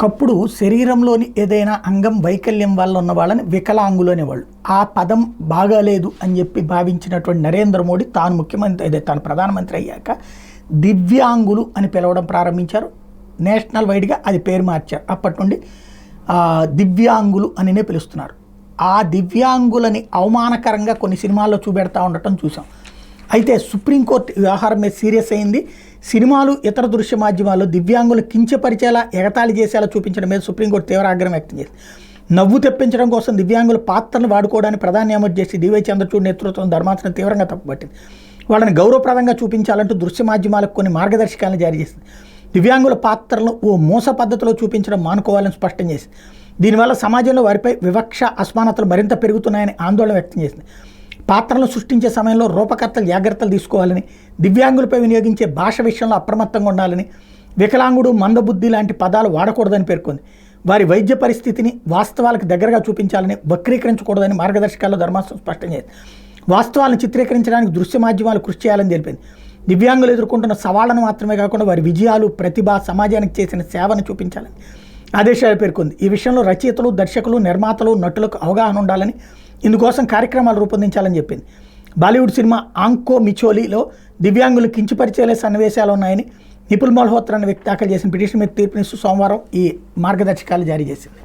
ఒకప్పుడు శరీరంలోని ఏదైనా అంగం వైకల్యం వల్ల ఉన్న వాళ్ళని వికలాంగులు అనేవాళ్ళు. ఆ పదం బాగాలేదు అని చెప్పి భావించినటువంటి నరేంద్ర మోడీ తాను ముఖ్యమంత్రి తాను ప్రధానమంత్రి అయ్యాక దివ్యాంగులు అని పిలవడం ప్రారంభించారు. నేషనల్ వైడ్గా అది పేరు మార్చారు. అప్పటి నుండి దివ్యాంగులు అనినే పిలుస్తున్నారు. ఆ దివ్యాంగులని అవమానకరంగా కొన్ని సినిమాల్లో చూపెడతా ఉండటం చూసాం. అయితే సుప్రీంకోర్టు వ్యవహారం మీద సీరియస్ అయింది. సినిమాలు ఇతర దృశ్య మాధ్యమాల్లో దివ్యాంగులు కించపరిచేలా ఎగతాళి చేసేలా చూపించడం మీద సుప్రీంకోర్టు తీవ్ర ఆగ్రహం వ్యక్తం చేసింది. నవ్వు తెప్పించడం కోసం దివ్యాంగుల పాత్రను వాడుకోవడానికి ప్రధాన న్యాయమూర్తి జస్టిస్ డివై చంద్రచూడ్ నేతృత్వం ధర్మాసనం తీవ్రంగా తప్పుపట్టింది. వాళ్ళని గౌరవప్రదంగా చూపించాలంటూ దృశ్య మాధ్యమాలకు కొన్ని మార్గదర్శకాలను జారీ చేసింది. దివ్యాంగుల పాత్రలను ఓ మోస పద్ధతిలో చూపించడం మానుకోవాలని స్పష్టం చేసింది. దీనివల్ల సమాజంలో వారిపై వివక్ష అసమానతలు మరింత పెరుగుతున్నాయని ఆందోళన వ్యక్తం చేసింది. పాత్రలను సృష్టించే సమయంలో రూపకర్తలు జాగ్రత్తలు తీసుకోవాలని, దివ్యాంగులపై వినియోగించే భాష విషయంలో అప్రమత్తంగా ఉండాలని, వికలాంగుడు, మందబుద్ధి లాంటి పదాలు వాడకూడదని పేర్కొంది. వారి వైద్య పరిస్థితిని వాస్తవాలకు దగ్గరగా చూపించాలని, వక్రీకరించకూడదని మార్గదర్శకాల్లో ధర్మాసనం స్పష్టం చేసింది. వాస్తవాలను చిత్రీకరించడానికి దృశ్య మాధ్యమాలు కృషి చేయాలని తెలిపింది. దివ్యాంగులు ఎదుర్కొంటున్న సవాళ్లను మాత్రమే కాకుండా వారి విజయాలు, ప్రతిభ, సమాజానికి చేసిన సేవను చూపించాలని ఆదేశాలు పేర్కొంది. ఈ విషయంలో రచయితలు, దర్శకులు, నిర్మాతలు, నటులకు అవగాహన ఉండాలని, ఇందుకోసం కార్యక్రమాలు రూపొందించాలని చెప్పింది. బాలీవుడ్ సినిమా ఆంకో మిచోలీలో దివ్యాంగులు కించపరిచేలే సన్నివేశాలు ఉన్నాయని నిపుల్ మల్హోత్రా అనే వ్యక్తి దాఖలు చేసిన పిటిషన్ మీద తీర్పునిస్తూ సోమవారం ఈ మార్గదర్శకాలు జారీ చేసింది.